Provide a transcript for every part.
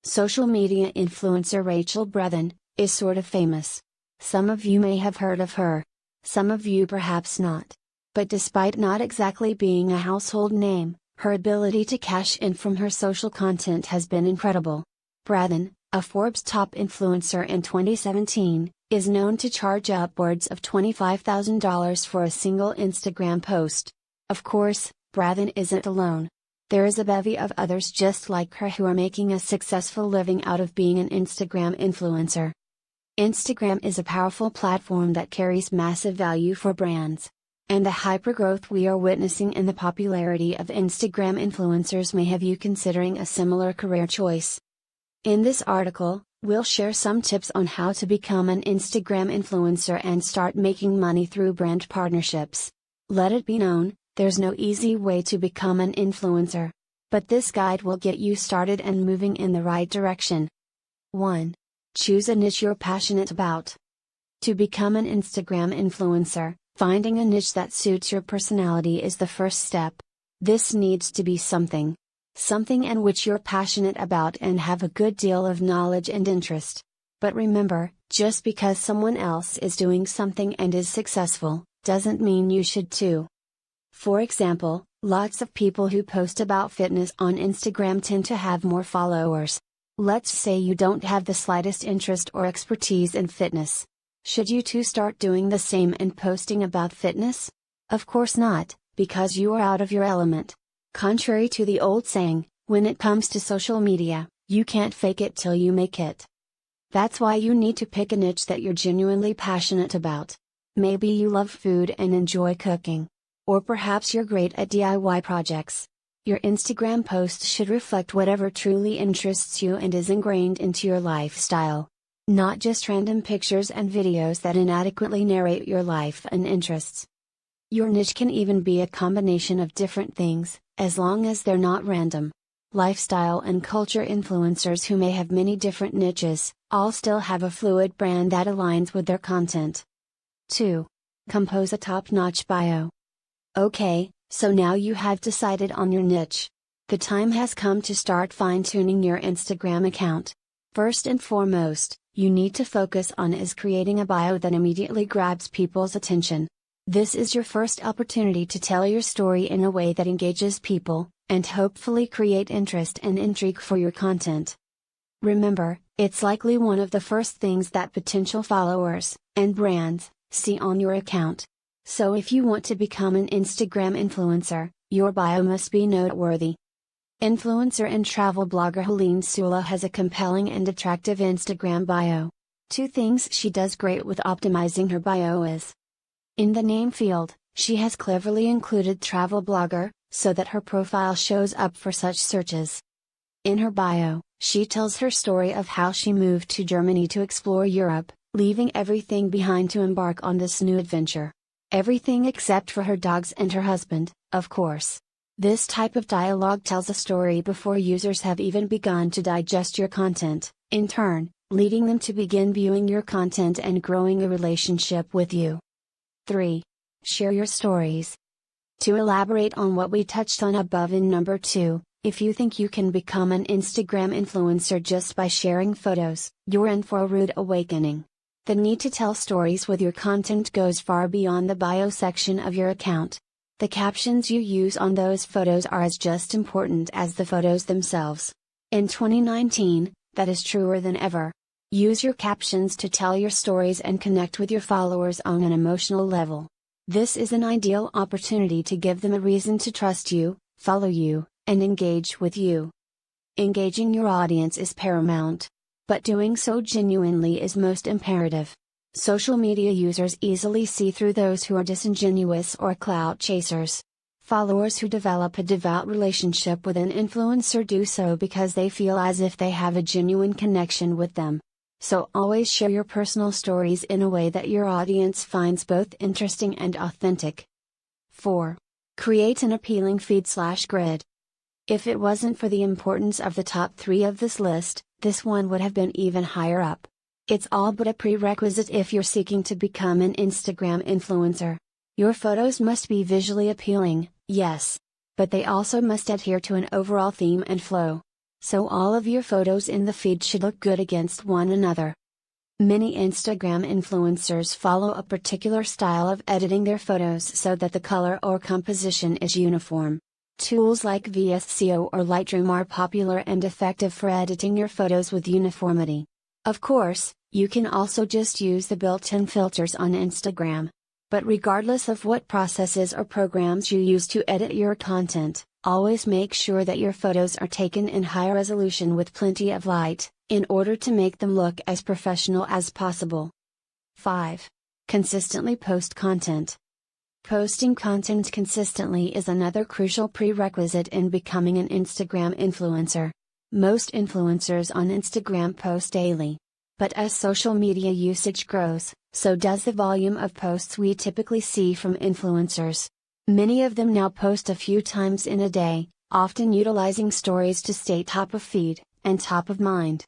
Social media influencer Rachel Breathen is sort of famous. Some of you may have heard of her. Some of you perhaps not. But despite not exactly being a household name, her ability to cash in from her social content has been incredible. Breathen, a Forbes top influencer in 2017, is known to charge upwards of $25,000 for a single Instagram post. Of course, Breathen isn't alone. There is a bevy of others just like her who are making a successful living out of being an Instagram influencer. Instagram is a powerful platform that carries massive value for brands. And the hypergrowth we are witnessing in the popularity of Instagram influencers may have you considering a similar career choice. In this article, we'll share some tips on how to become an Instagram influencer and start making money through brand partnerships. Let it be known, there's no easy way to become an influencer. But this guide will get you started and moving in the right direction. 1. Choose a niche you're passionate about. To become an Instagram influencer, finding a niche that suits your personality is the first step. This needs to be something in which you're passionate about and have a good deal of knowledge and interest. But remember, just because someone else is doing something and is successful, doesn't mean you should too. For example, lots of people who post about fitness on Instagram tend to have more followers. Let's say you don't have the slightest interest or expertise in fitness. Should you too start doing the same and posting about fitness? Of course not, because you are out of your element. Contrary to the old saying, when it comes to social media, you can't fake it till you make it. That's why you need to pick a niche that you're genuinely passionate about. Maybe you love food and enjoy cooking. Or perhaps you're great at DIY projects. Your Instagram post should reflect whatever truly interests you and is ingrained into your lifestyle. Not just random pictures and videos that inadequately narrate your life and interests. Your niche can even be a combination of different things, as long as they're not random. Lifestyle and culture influencers who may have many different niches, all still have a fluid brand that aligns with their content. 2. Compose a top-notch bio. Okay, so now you have decided on your niche. The time has come to start fine-tuning your Instagram account. First and foremost, you need to focus on is creating a bio that immediately grabs people's attention. This is your first opportunity to tell your story in a way that engages people, and hopefully create interest and intrigue for your content. Remember, it's likely one of the first things that potential followers, and brands, see on your account. So if you want to become an Instagram influencer, your bio must be noteworthy. Influencer and travel blogger Helene Sula has a compelling and attractive Instagram bio. 2 things she does great with optimizing her bio is: in the name field, she has cleverly included travel blogger, so that her profile shows up for such searches. In her bio, she tells her story of how she moved to Germany to explore Europe, leaving everything behind to embark on this new adventure. Everything except for her dogs and her husband, of course. This type of dialogue tells a story before users have even begun to digest your content, in turn, leading them to begin viewing your content and growing a relationship with you. 3. Share your stories. To elaborate on what we touched on above in number 2, if you think you can become an Instagram influencer just by sharing photos, you're in for a rude awakening. The need to tell stories with your content goes far beyond the bio section of your account. The captions you use on those photos are as just important as the photos themselves. In 2019, that is truer than ever. Use your captions to tell your stories and connect with your followers on an emotional level. This is an ideal opportunity to give them a reason to trust you, follow you, and engage with you. Engaging your audience is paramount. But doing so genuinely is most imperative. Social media users easily see through those who are disingenuous or clout chasers. Followers who develop a devout relationship with an influencer do so because they feel as if they have a genuine connection with them. So always share your personal stories in a way that your audience finds both interesting and authentic. 4. Create an appealing feed/grid. If it wasn't for the importance of the top 3 of this list, this one would have been even higher up. It's all but a prerequisite if you're seeking to become an Instagram influencer. Your photos must be visually appealing, yes. But they also must adhere to an overall theme and flow. so all of your photos in the feed should look good against one another. Many Instagram influencers follow a particular style of editing their photos so that the color or composition is uniform. Tools like VSCO or Lightroom are popular and effective for editing your photos with uniformity. Of course, you can also just use the built-in filters on Instagram. But regardless of what processes or programs you use to edit your content, always make sure that your photos are taken in high resolution with plenty of light, in order to make them look as professional as possible. 5. Consistently post content. Posting content consistently is another crucial prerequisite in becoming an Instagram influencer. Most influencers on Instagram post daily. But as social media usage grows, so does the volume of posts we typically see from influencers. Many of them now post a few times in a day, often utilizing stories to stay top of feed, and top of mind.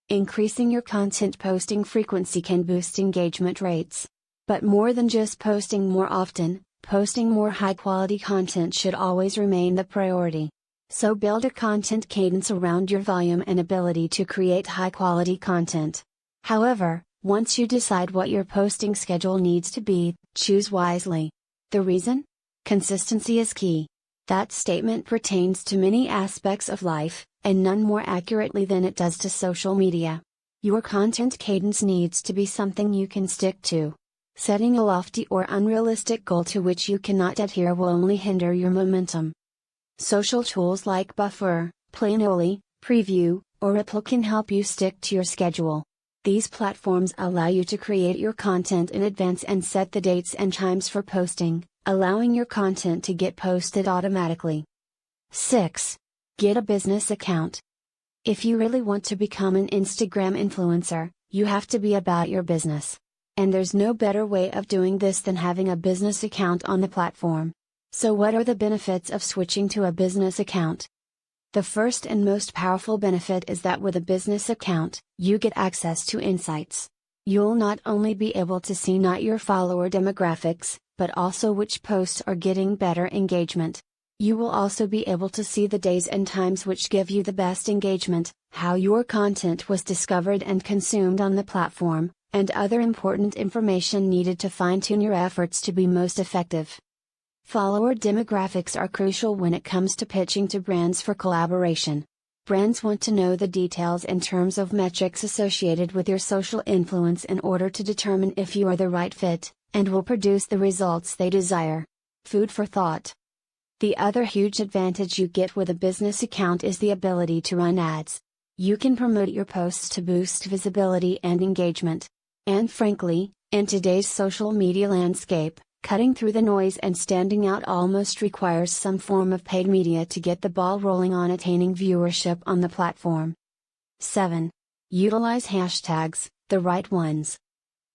Increasing your content posting frequency can boost engagement rates. But more than just posting more often, posting more high-quality content should always remain the priority. So build a content cadence around your volume and ability to create high-quality content. However, once you decide what your posting schedule needs to be, choose wisely. The reason? Consistency is key. That statement pertains to many aspects of life, and none more accurately than it does to social media. Your content cadence needs to be something you can stick to. Setting a lofty or unrealistic goal to which you cannot adhere will only hinder your momentum. Social tools like Buffer, Planoly, Preview, or Ripple can help you stick to your schedule. These platforms allow you to create your content in advance and set the dates and times for posting, allowing your content to get posted automatically. 6. Get a business account. If you really want to become an Instagram influencer, you have to be about your business. And there's no better way of doing this than having a business account on the platform. So what are the benefits of switching to a business account? The first and most powerful benefit is that with a business account, you get access to insights. You'll not only be able to see not your follower demographics, but also which posts are getting better engagement. You will also be able to see the days and times which give you the best engagement, how your content was discovered and consumed on the platform, and other important information needed to fine-tune your efforts to be most effective. Follower demographics are crucial when it comes to pitching to brands for collaboration. Brands want to know the details in terms of metrics associated with your social influence in order to determine if you are the right fit, and will produce the results they desire. Food for thought. The other huge advantage you get with a business account is the ability to run ads. You can promote your posts to boost visibility and engagement. And frankly, in today's social media landscape, cutting through the noise and standing out almost requires some form of paid media to get the ball rolling on attaining viewership on the platform. 7. Utilize hashtags, the right ones.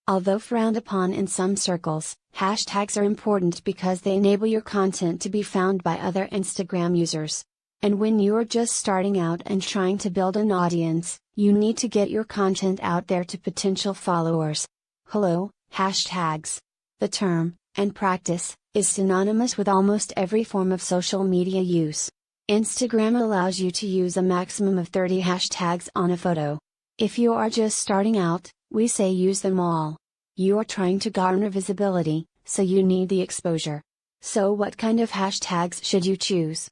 Although frowned upon in some circles, hashtags are important because they enable your content to be found by other Instagram users. And when you're just starting out and trying to build an audience, you need to get your content out there to potential followers. Hello, hashtags. The term, and practice, is synonymous with almost every form of social media use. Instagram allows you to use a maximum of 30 hashtags on a photo. If you are just starting out, we say use them all. You are trying to garner visibility, so you need the exposure. So what kind of hashtags should you choose?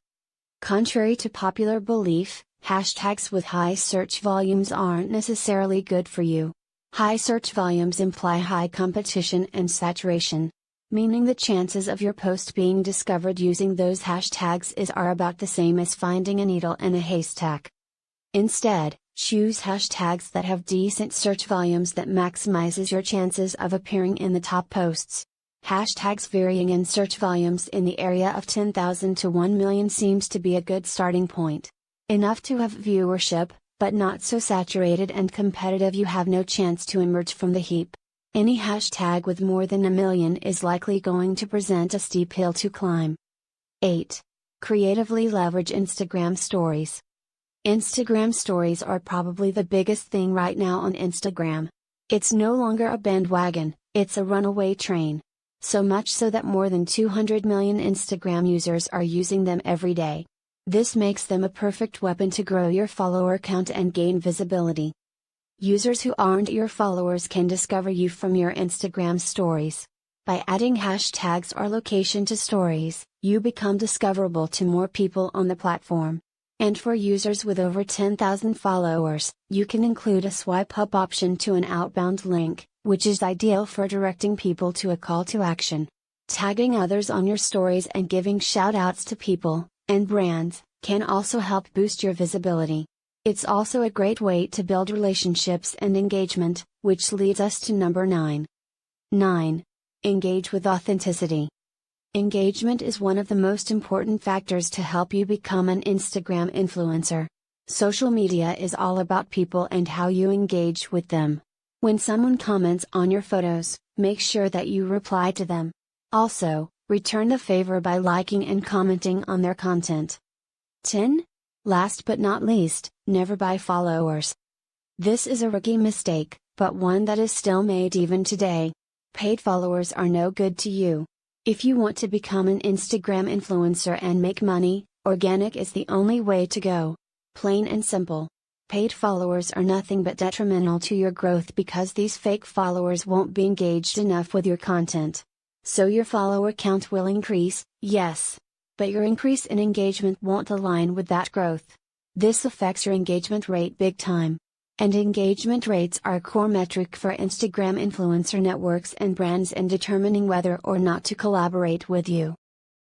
Contrary to popular belief, hashtags with high search volumes aren't necessarily good for you. High search volumes imply high competition and saturation, meaning the chances of your post being discovered using those hashtags are about the same as finding a needle in a haystack. Instead, choose hashtags that have decent search volumes that maximizes your chances of appearing in the top posts. Hashtags varying in search volumes in the area of 10,000 to 1 million seems to be a good starting point. Enough to have viewership, but not so saturated and competitive you have no chance to emerge from the heap. Any hashtag with more than 1 million is likely going to present a steep hill to climb. 8. Creatively leverage Instagram stories. Instagram stories are probably the biggest thing right now on Instagram. It's no longer a bandwagon, it's a runaway train. So much so that more than 200 million Instagram users are using them every day. This makes them a perfect weapon to grow your follower count and gain visibility. Users who aren't your followers can discover you from your Instagram stories. By adding hashtags or location to stories, you become discoverable to more people on the platform. And for users with over 10,000 followers, you can include a swipe up option to an outbound link, which is ideal for directing people to a call to action. Tagging others on your stories and giving shoutouts to people and brands can also help boost your visibility. It's also a great way to build relationships and engagement, which leads us to number 9. 9. Engage with authenticity. Engagement is one of the most important factors to help you become an Instagram influencer. Social media is all about people and how you engage with them. When someone comments on your photos, make sure that you reply to them. Also, return the favor by liking and commenting on their content. 10. Last but not least, never buy followers. This is a rookie mistake, but one that is still made even today. Paid followers are no good to you. If you want to become an Instagram influencer and make money, organic is the only way to go. Plain and simple. Paid followers are nothing but detrimental to your growth because these fake followers won't be engaged enough with your content. So your follower count will increase, yes. But your increase in engagement won't align with that growth. This affects your engagement rate big time. And engagement rates are a core metric for Instagram influencer networks and brands in determining whether or not to collaborate with you.